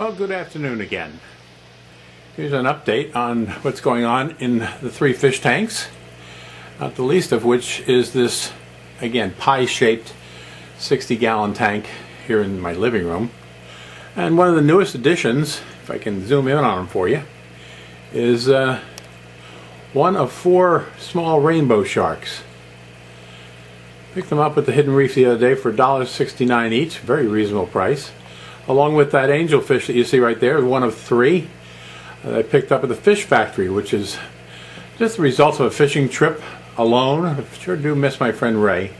Well, good afternoon again. Here's an update on what's going on in the 3 fish tanks, not the least of which is this, again, pie-shaped 60-gallon tank here in my living room. And one of the newest additions, if I can zoom in on them for you, is one of 4 small rainbow sharks. Picked them up at the Hidden Reef the other day for $1.69 each, very reasonable price. Along with that angelfish that you see right there, one of 3 that I picked up at the fish factory, which is just the result of a fishing trip alone. I sure do miss my friend Ray.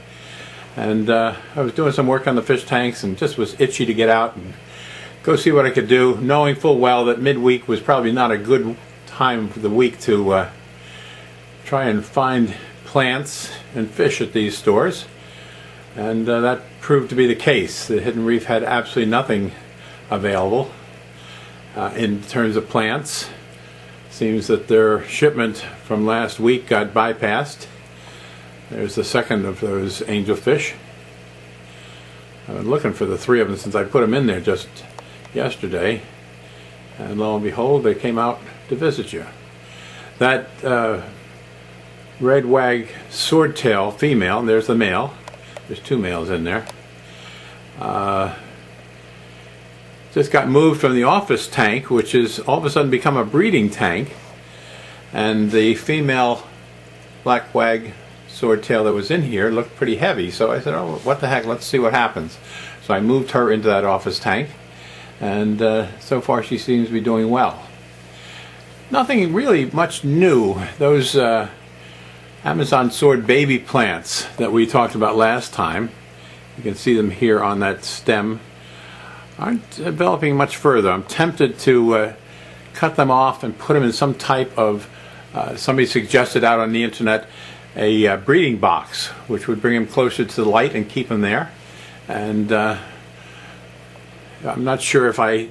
And I was doing some work on the fish tanks and just was itchy to get out and go see what I could do, knowing full well that midweek was probably not a good time for the week to try and find plants and fish at these stores. And that proved to be the case. The Hidden Reef had absolutely nothing available in terms of plants. Seems that their shipment from last week got bypassed. There's the second of those angelfish. I've been looking for the 3 of them since I put them in there just yesterday, and lo and behold, they came out to visit you. That red wag swordtail female, and there's the male. There's 2 males in there. Just got moved from the office tank, which has all of a sudden become a breeding tank, and the female black wag swordtail that was in here looked pretty heavy, so I said, oh, what the heck, let's see what happens. So I moved her into that office tank, and so far she seems to be doing well. Nothing really much new. Those Amazon sword baby plants that we talked about last time, you can see them here on that stem, aren't developing much further. I'm tempted to cut them off and put them in some type of, somebody suggested out on the internet, a breeding box, which would bring them closer to the light and keep them there. And I'm not sure if I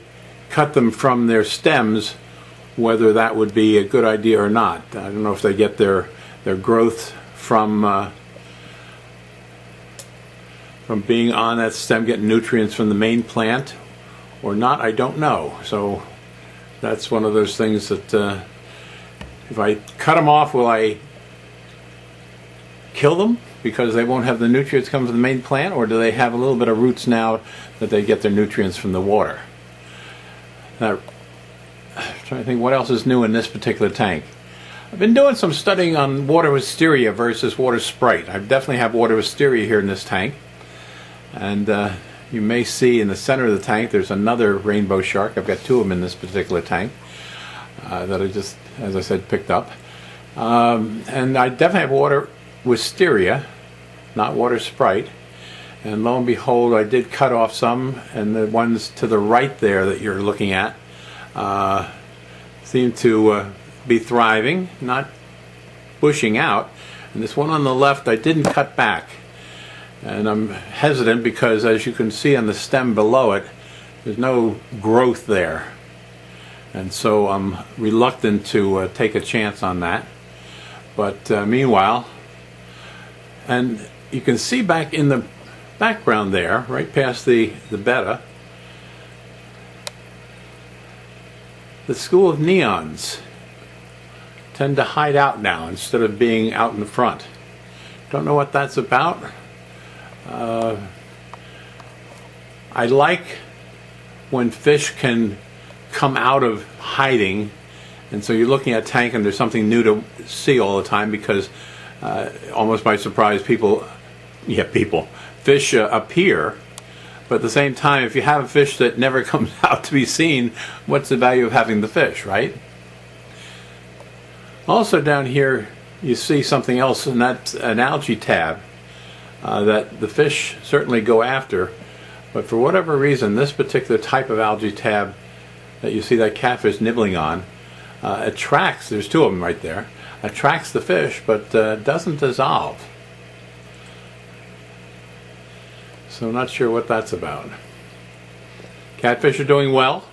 cut them from their stems whether that would be a good idea or not. I don't know if they get their growth from being on that stem, getting nutrients from the main plant or not. I don't know. So that's one of those things that if I cut them off, will I kill them because they won't have the nutrients come from the main plant, or do they have a little bit of roots now that they get their nutrients from the water? Now, I'm trying to think what else is new in this particular tank. I've been doing some studying on water wisteria versus water sprite. I definitely have water wisteria here in this tank, and you may see in the center of the tank there's another rainbow shark. I've got 2 of them in this particular tank that I just, as I said, picked up. And I definitely have water wisteria, not water sprite, and lo and behold, I did cut off some, and the ones to the right there that you're looking at seem to be thriving, not bushing out. And this one on the left I didn't cut back, and I'm hesitant because, as you can see on the stem below it, there's no growth there, and so I'm reluctant to take a chance on that. But meanwhile, and you can see back in the background there, right past the betta, the school of neons tend to hide out now instead of being out in the front. Don't know what that's about. I like when fish can come out of hiding, and so you're looking at a tank and there's something new to see all the time, because almost by surprise fish appear. But at the same time, if you have a fish that never comes out to be seen, what's the value of having the fish, right? Also down here you see something else, and that's an algae tab that the fish certainly go after, but for whatever reason this particular type of algae tab that you see that catfish nibbling on attracts, there's 2 of them right there, attracts the fish, but doesn't dissolve. So I'm not sure what that's about. Catfish are doing well,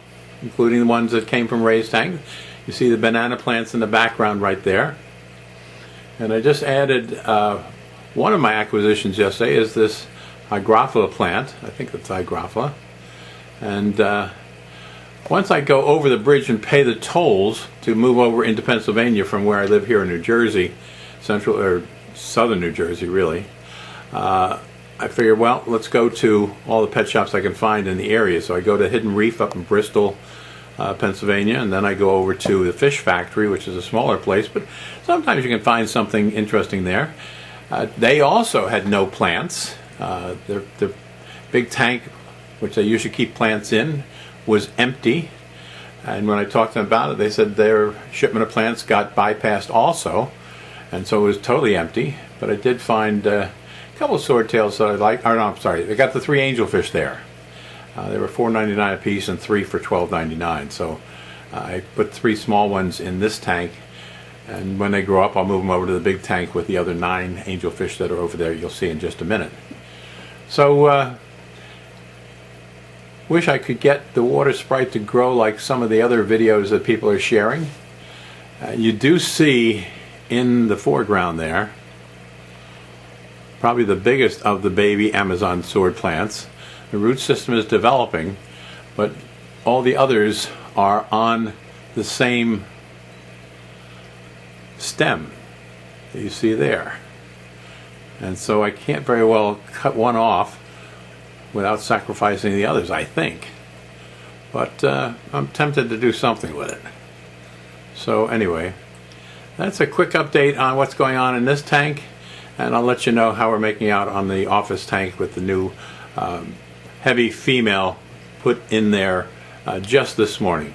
including the ones that came from Ray's tank. You see the banana plants in the background right there. And I just added, one of my acquisitions yesterday is this hygrophila plant. I think it's hygrophila. And Once I go over the bridge and pay the tolls to move over into Pennsylvania from where I live here in New Jersey, central or southern New Jersey really, I figured, well, let's go to all the pet shops I can find in the area. So I go to Hidden Reef up in Bristol, Pennsylvania, and then I go over to the Fish Factory, which is a smaller place, but sometimes you can find something interesting there. They also had no plants. Their big tank, which they usually keep plants in, was empty. And when I talked to them about it, they said their shipment of plants got bypassed also, and so it was totally empty. But I did find a couple of swordtails that I like. Oh, no, I'm sorry. They got the 3 angelfish there. They were $4.99 a piece and 3 for $12.99. So I put 3 small ones in this tank, and when they grow up, I'll move them over to the big tank with the other 9 angelfish that are over there. You'll see in just a minute. So wish I could get the water sprite to grow like some of the other videos that people are sharing. You do see in the foreground there probably the biggest of the baby Amazon sword plants. The root system is developing, but all the others are on the same stem that you see there. And so I can't very well cut one off without sacrificing the others, I think. But I'm tempted to do something with it. So anyway, that's a quick update on what's going on in this tank, and I'll let you know how we're making out on the office tank with the new heavy female put in there just this morning.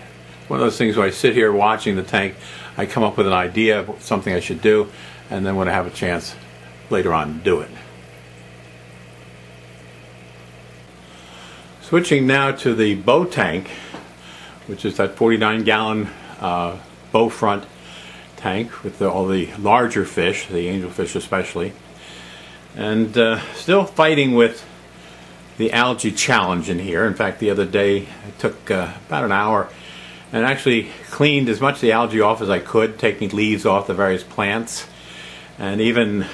One of those things where I sit here watching the tank, I come up with an idea of something I should do, and then when I have a chance later on, do it. Switching now to the bow tank, which is that 49-gallon bow front tank with all the larger fish, the angelfish especially, and still fighting with the algae challenge in here. In fact, the other day I took about an hour and actually cleaned as much of the algae off as I could, taking leaves off the various plants and even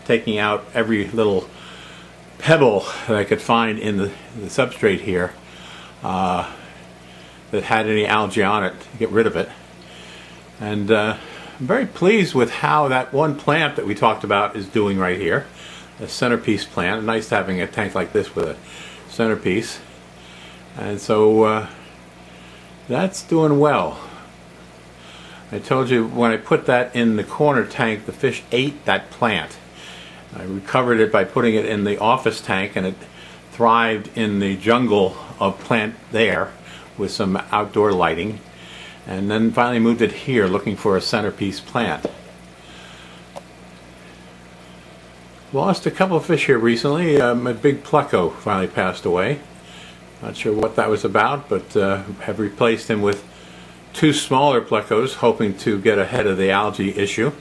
taking out every little pebble that I could find in the substrate here that had any algae on it, to get rid of it. And I'm very pleased with how that one plant that we talked about is doing right here, the centerpiece plant. Nice having a tank like this with a centerpiece. And so that's doing well. I told you when I put that in the corner tank, the fish ate that plant. I recovered it by putting it in the office tank, and it thrived in the jungle of plant there with some outdoor lighting, and then finally moved it here looking for a centerpiece plant. Lost a couple of fish here recently. My big pleco finally passed away. Not sure what that was about, but have replaced him with 2 smaller plecos, hoping to get ahead of the algae issue.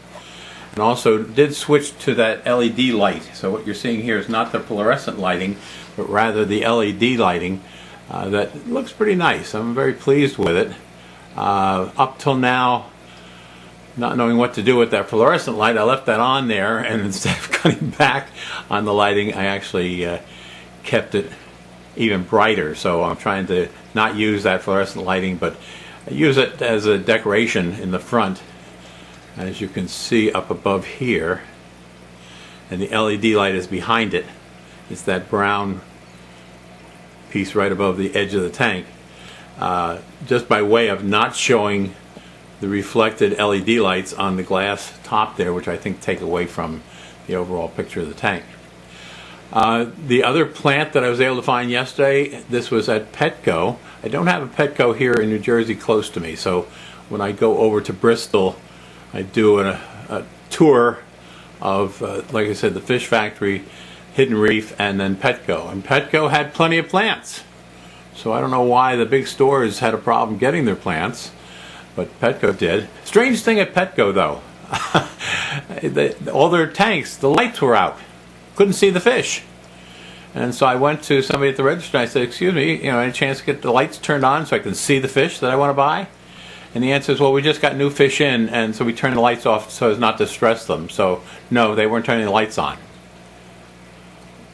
And also did switch to that LED light. So what you're seeing here is not the fluorescent lighting, but rather the LED lighting that looks pretty nice. I'm very pleased with it. Up till now, not knowing what to do with that fluorescent light, I left that on there, and instead of cutting back on the lighting, I actually kept it even brighter. So I'm trying to not use that fluorescent lighting, but use it as a decoration in the front, as you can see up above here, and the LED light is behind it. It's that brown piece right above the edge of the tank, just by way of not showing the reflected LED lights on the glass top there, which I think take away from the overall picture of the tank. The other plant that I was able to find yesterday, this was at Petco. I don't have a Petco here in New Jersey close to me, so when I go over to Bristol, I do a tour of, like I said, the Fish Factory, Hidden Reef, and then Petco. And Petco had plenty of plants. So I don't know why the big stores had a problem getting their plants, but Petco did. Strange thing at Petco, though. All their tanks, the lights were out. Couldn't see the fish. And so I went to somebody at the register and I said, excuse me, any chance to get the lights turned on so I can see the fish that I want to buy? And the answer is, well, we just got new fish in, and so we turned the lights off so as not to stress them. So, no, they weren't turning the lights on.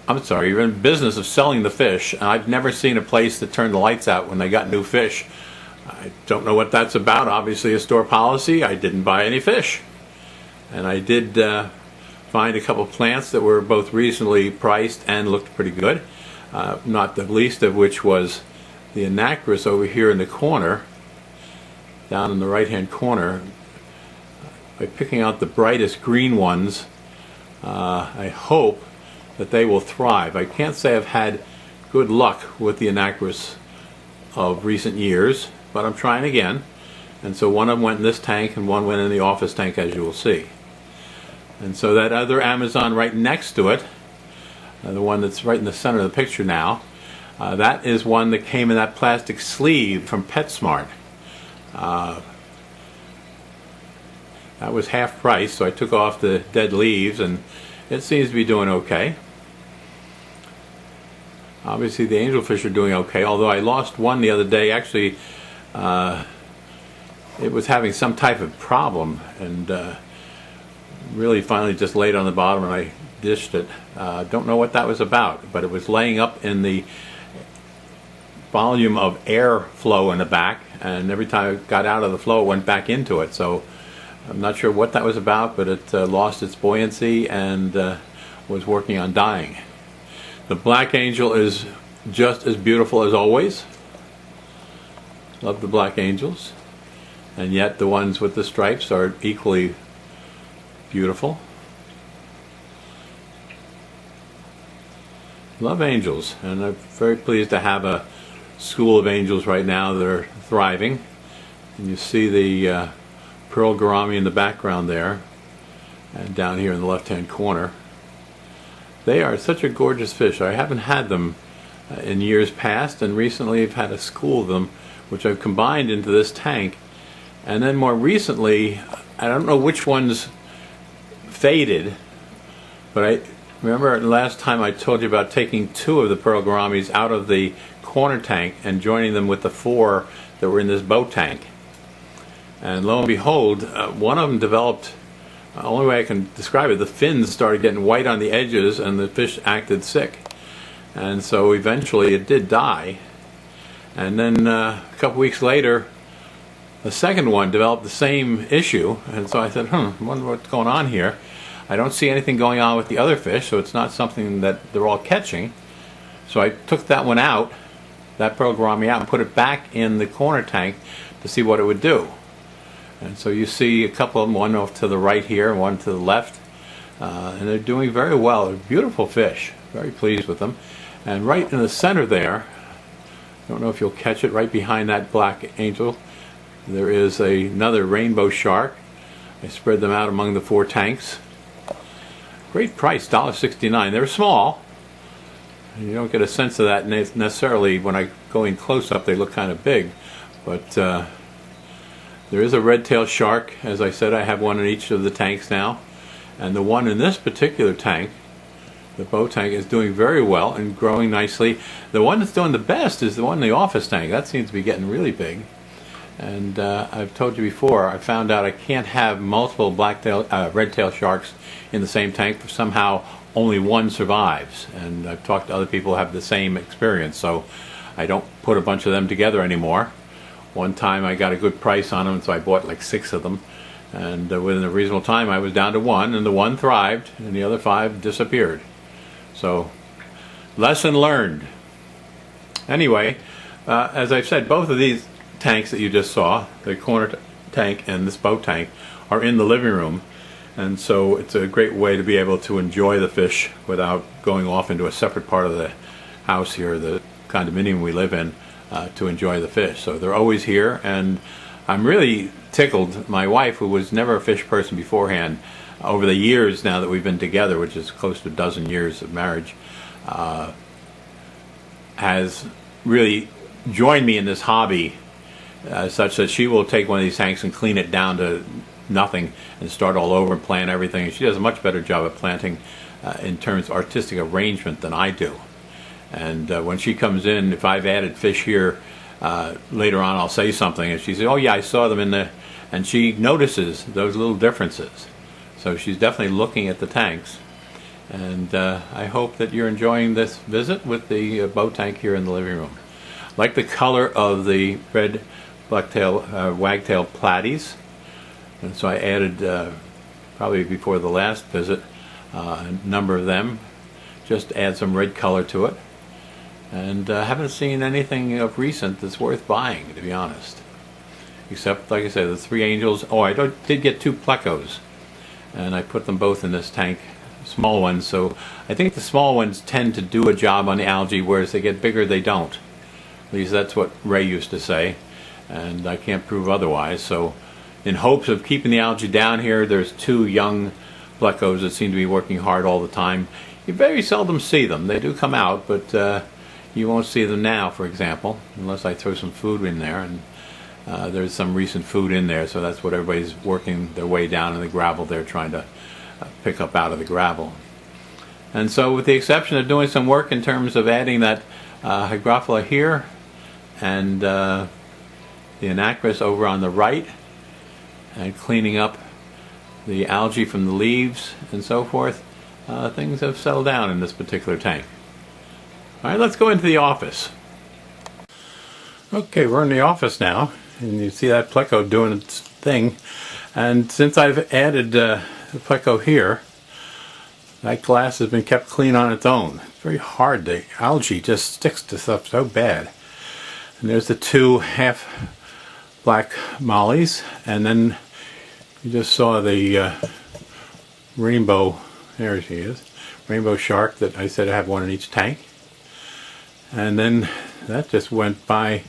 I'm sorry, you're in the business of selling the fish, and I've never seen a place that turned the lights out when they got new fish. I don't know what that's about. Obviously a store policy. I didn't buy any fish. And I did find a couple plants that were both reasonably priced and looked pretty good. Not the least of which was the anacris over here in the corner, down in the right hand corner. By picking out the brightest green ones, I hope that they will thrive. I can't say I've had good luck with the anacris of recent years, but I'm trying again. And so one of them went in this tank and one went in the office tank, as you will see. And so that other Amazon right next to it, the one that's right in the center of the picture now, that is one that came in that plastic sleeve from PetSmart. That was half price, so I took off the dead leaves and it seems to be doing okay. Obviously the angelfish are doing okay, although I lost one the other day. Actually, it was having some type of problem and really finally just laid on the bottom and I dished it. Don't know what that was about, but it was laying up in the volume of air flow in the back, and every time it got out of the flow it went back into it. So I'm not sure what that was about, but it lost its buoyancy and was working on dying. The black angel is just as beautiful as always. Love the black angels. And yet the ones with the stripes are equally beautiful. Love angels, and I'm very pleased to have a school of angels right now that are thriving. And you see the pearl gourami in the background there, and down here in the left hand corner. They are such a gorgeous fish. I haven't had them in years past, and recently I've had a school of them which I've combined into this tank. And then more recently, I don't know which ones faded, but I remember last time I told you about taking 2 of the pearl gouramis out of the corner tank and joining them with the 4 that were in this boat tank. And lo and behold, one of them developed, only way I can describe it, the fins started getting white on the edges and the fish acted sick. And so eventually it did die. And then a couple weeks later, the second one developed the same issue. And so I said, I wonder what's going on here. I don't see anything going on with the other fish, so it's not something that they're all catching. So I took that one out, that pearl gourami out, and put it back in the corner tank to see what it would do. And so you see a couple of them, one off to the right here and one to the left, and they're doing very well. They're beautiful fish. Very pleased with them. And right in the center there, I don't know if you'll catch it, right behind that black angel, there is another rainbow shark. I spread them out among the 4 tanks. Great price, $1.69. They're small. You don't get a sense of that necessarily when I go in close up. They look kind of big, but there is a red-tailed shark. As I said, I have one in each of the tanks now, and the one in this particular tank, the boat tank, is doing very well and growing nicely. The one that's doing the best is the one in the office tank. That seems to be getting really big. And I've told you before, I found out I can't have multiple red-tailed sharks in the same tank. Somehow only one survives, and I've talked to other people who have the same experience, so I don't put a bunch of them together anymore. One time I got a good price on them, so I bought like 6 of them, and within a reasonable time I was down to 1, and the 1 thrived and the other 5 disappeared. So lesson learned. Anyway, as I've said, both of these tanks that you just saw, the corner tank and this boat tank, are in the living room, and so it's a great way to be able to enjoy the fish without going off into a separate part of the house here, the condominium we live in, to enjoy the fish. So they're always here, and I'm really tickled. My wife, who was never a fish person beforehand, over the years now that we've been together, which is close to a dozen years of marriage, has really joined me in this hobby, such that she will take one of these tanks and clean it down to nothing and start all over and plant everything. And she does a much better job of planting in terms of artistic arrangement than I do. And when she comes in, if I've added fish here, later on I'll say something and she says, oh yeah, I saw them in the, and she notices those little differences. So she's definitely looking at the tanks. And I hope that you're enjoying this visit with the boat tank here in the living room. Like the color of the red wagtail platies, and so I added probably before the last visit a number of them, just to add some red color to it. And haven't seen anything of recent that's worth buying, to be honest. Except, like I said, the three angels. Oh, I did get two plecos, and I put them both in this tank, small ones. So I think the small ones tend to do a job on the algae, whereas they get bigger, they don't. At least that's what Ray used to say, and I can't prove otherwise. So in hopes of keeping the algae down here, there's two young plecos that seem to be working hard all the time. You very seldom see them. They do come out, but you won't see them now, for example, unless I throw some food in there, and there's some recent food in there, so that's what everybody's working their way down in the gravel they're trying to pick up out of the gravel. And so with the exception of doing some work in terms of adding that hygrophila here and the anacris over on the right, and cleaning up the algae from the leaves and so forth, things have settled down in this particular tank. Alright, let's go into the office. Okay, we're in the office now, and you see that pleco doing its thing. And since I've added the pleco here, that glass has been kept clean on its own. It's very hard. The algae just sticks to stuff so bad. And there's the two half black mollies, and then you just saw the rainbow, there she is, rainbow shark that I said I have one in each tank. And then that just went by,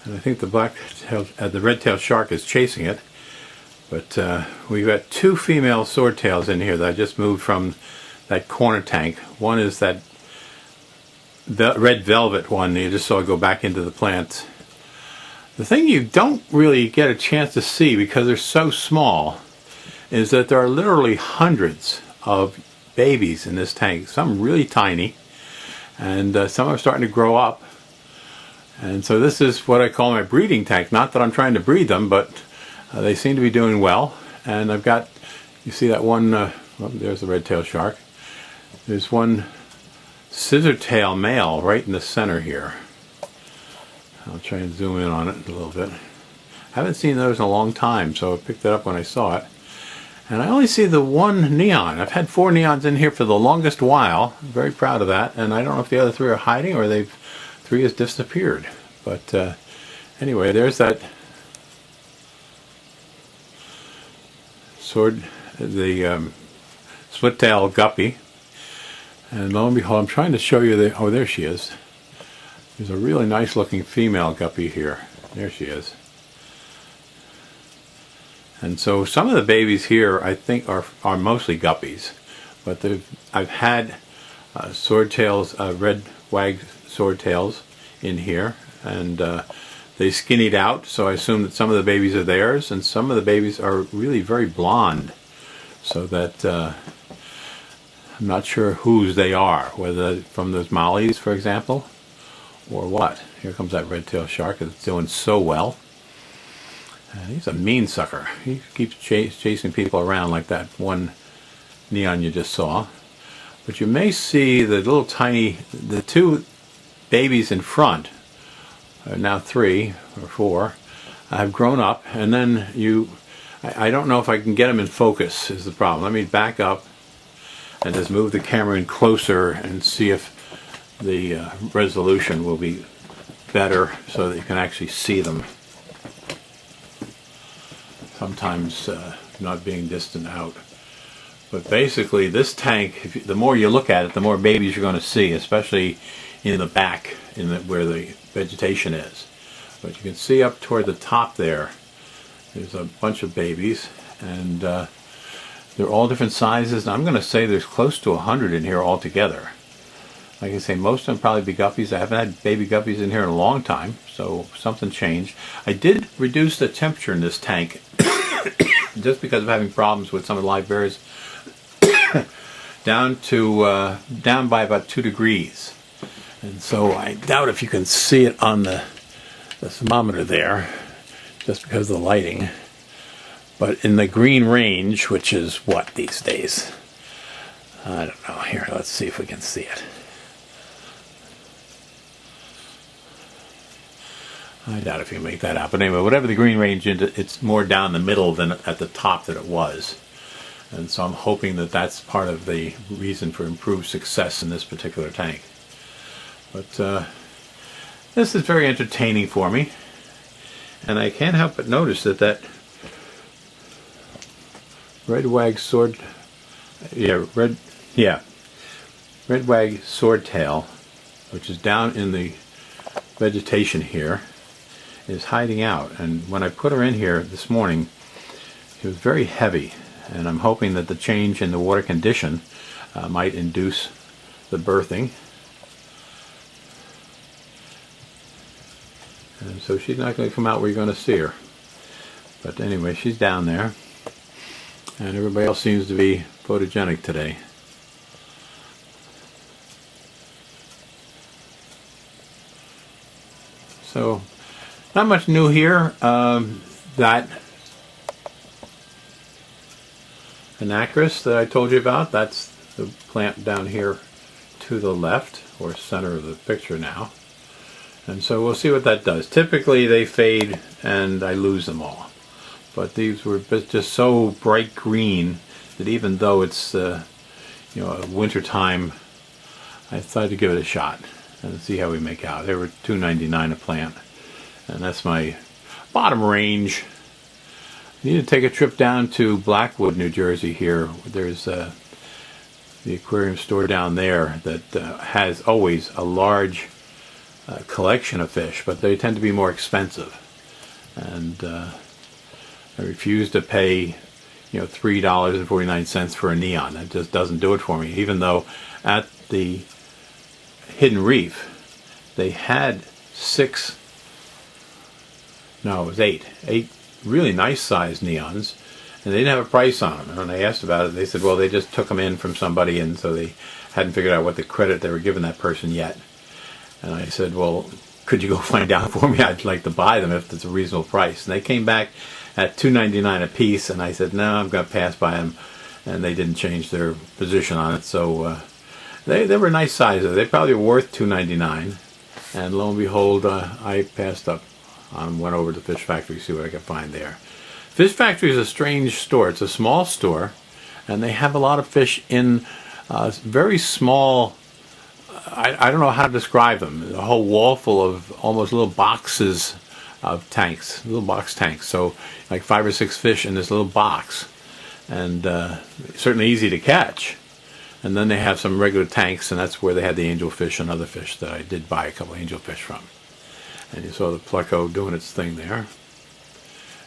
and I think the red-tailed shark is chasing it. But we've got two female swordtails in here that I just moved from that corner tank. One is that red velvet one you just saw go back into the plant. The thing you don't really get a chance to see because they're so small is that there are literally hundreds of babies in this tank. Some really tiny, and some are starting to grow up. And so this is what I call my breeding tank. Not that I'm trying to breed them, but they seem to be doing well. And I've got, you see that one, well, there's the red-tailed shark. There's one scissor-tail male right in the center here. I'll try and zoom in on it a little bit. Haven't seen those in a long time, so I picked it up when I saw it. And I only see the one neon. I've had 4 neons in here for the longest while. I'm very proud of that. And I don't know if the other 3 are hiding or 3 has disappeared. But anyway, there's that the split-tailed guppy. And lo and behold, I'm trying to show you oh, there she is. There's a really nice looking female guppy here. There she is. And so some of the babies here I think are mostly guppies, but I've had swordtails, red wag swordtails in here, and they skinnied out, so I assume that some of the babies are theirs, and some of the babies are really very blonde, so that I'm not sure whose they are, whether from those mollies, for example, or what. Here comes that red-tailed shark that's doing so well. And he's a mean sucker. He keeps chasing people around like that one neon you just saw. But you may see the little tiny, the 2 babies in front, now 3 or 4, have grown up, and then I don't know if I can get them in focus is the problem. Let me back up and just move the camera in closer and see if the resolution will be better so that you can actually see them. Sometimes not being distant out. But basically this tank, the more you look at it, the more babies you're going to see, especially in the back, where the vegetation is. But you can see up toward the top there's a bunch of babies, and they're all different sizes. And I'm going to say there's close to 100 in here altogether. Like I say, most of them probably be guppies. I haven't had baby guppies in here in a long time, so something changed. I did reduce the temperature in this tank just because of having problems with some of the live bears down by about 2 degrees. And so I doubt if you can see it on the thermometer there, just because of the lighting. But in the green range, which is what these days? I don't know. Here, let's see if we can see it. I doubt if you can make that out. But anyway, whatever the green range is, it's more down the middle than at the top that it was. And so I'm hoping that that's part of the reason for improved success in this particular tank. But this is very entertaining for me. And I can't help but notice that red wag swordtail, which is down in the vegetation here, is hiding out. And when I put her in here this morning, she was very heavy, and I'm hoping that the change in the water condition might induce the birthing. And so she's not going to come out where you're going to see her. But anyway, she's down there, and everybody else seems to be photogenic today. So, not much new here. That Anacris that I told you about, that's the plant down here to the left, or center of the picture now. And so we'll see what that does. Typically they fade and I lose them all. But these were just so bright green that even though it's a winter time, I decided to give it a shot and see how we make out. They were $2.99 a plant, and that's my bottom range. I need to take a trip down to Blackwood, New Jersey here. There's the aquarium store down there that has always a large collection of fish, but they tend to be more expensive. And I refuse to pay $3.49 for a neon. It just doesn't do it for me. Even though at the Hidden Reef they had eight really nice sized neons, and they didn't have a price on them. And when I asked about it, they said, well, they just took them in from somebody, and so they hadn't figured out what the credit they were giving that person yet. And I said, well, could you go find out for me? I'd like to buy them if it's a reasonable price. And they came back at $2.99 a piece, and I said, no, I'm going to pass by them. And they didn't change their position on it. So they were nice sizes. They probably were worth $2.99. And lo and behold, I passed up on them, went over to Fish Factory to see what I could find there. Fish Factory is a strange store. It's a small store, and they have a lot of fish in very small, I don't know how to describe them. A whole wall full of almost little boxes of tanks, little box tanks. So like 5 or 6 fish in this little box, and certainly easy to catch. And then they have some regular tanks, and that's where they had the angelfish and other fish that I did buy a couple of angelfish from. And you saw the pleco doing its thing there.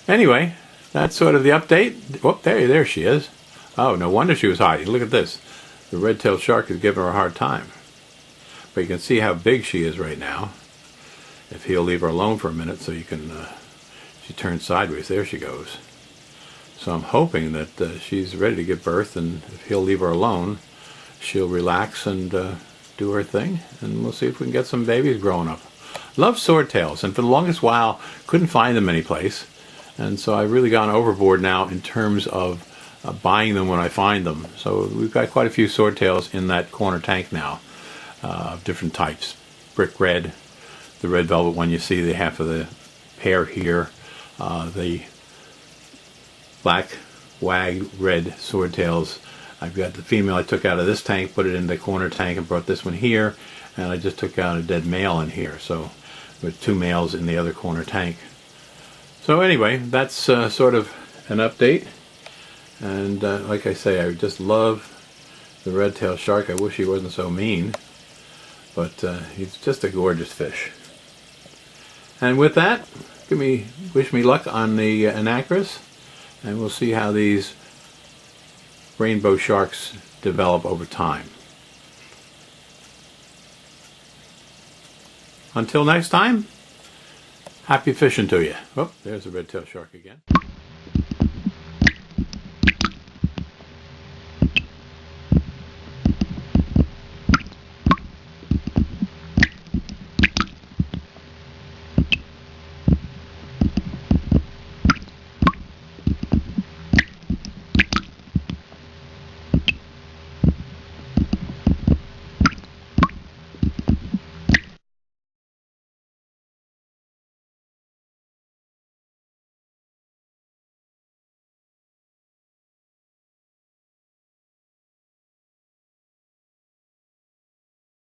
Anyway, that's sort of the update. Oh, there she is. Oh, no wonder she was hiding. Look at this. The red-tailed shark is giving her a hard time. But you can see how big she is right now. If he'll leave her alone for a minute so you can, she turns sideways. There she goes. So I'm hoping that she's ready to give birth, and if he'll leave her alone, she'll relax and do her thing, and we'll see if we can get some babies growing up. Love swordtails, and for the longest while couldn't find them anyplace, and so I've really gone overboard now in terms of buying them when I find them. So we've got quite a few swordtails in that corner tank now, of different types. Brick red, the red velvet one you see, the half of the pair here, the black wag red swordtails. I've got the female I took out of this tank, put it in the corner tank, and brought this one here, and I just took out a dead male in here, so with 2 males in the other corner tank. So anyway, that's sort of an update, and like I say, I just love the red-tailed shark. I wish he wasn't so mean, but he's just a gorgeous fish. And with that, wish me luck on the Anacris, and we'll see how these rainbow sharks develop over time. Until next time, happy fishing to you. Oh, there's a red-tailed shark again.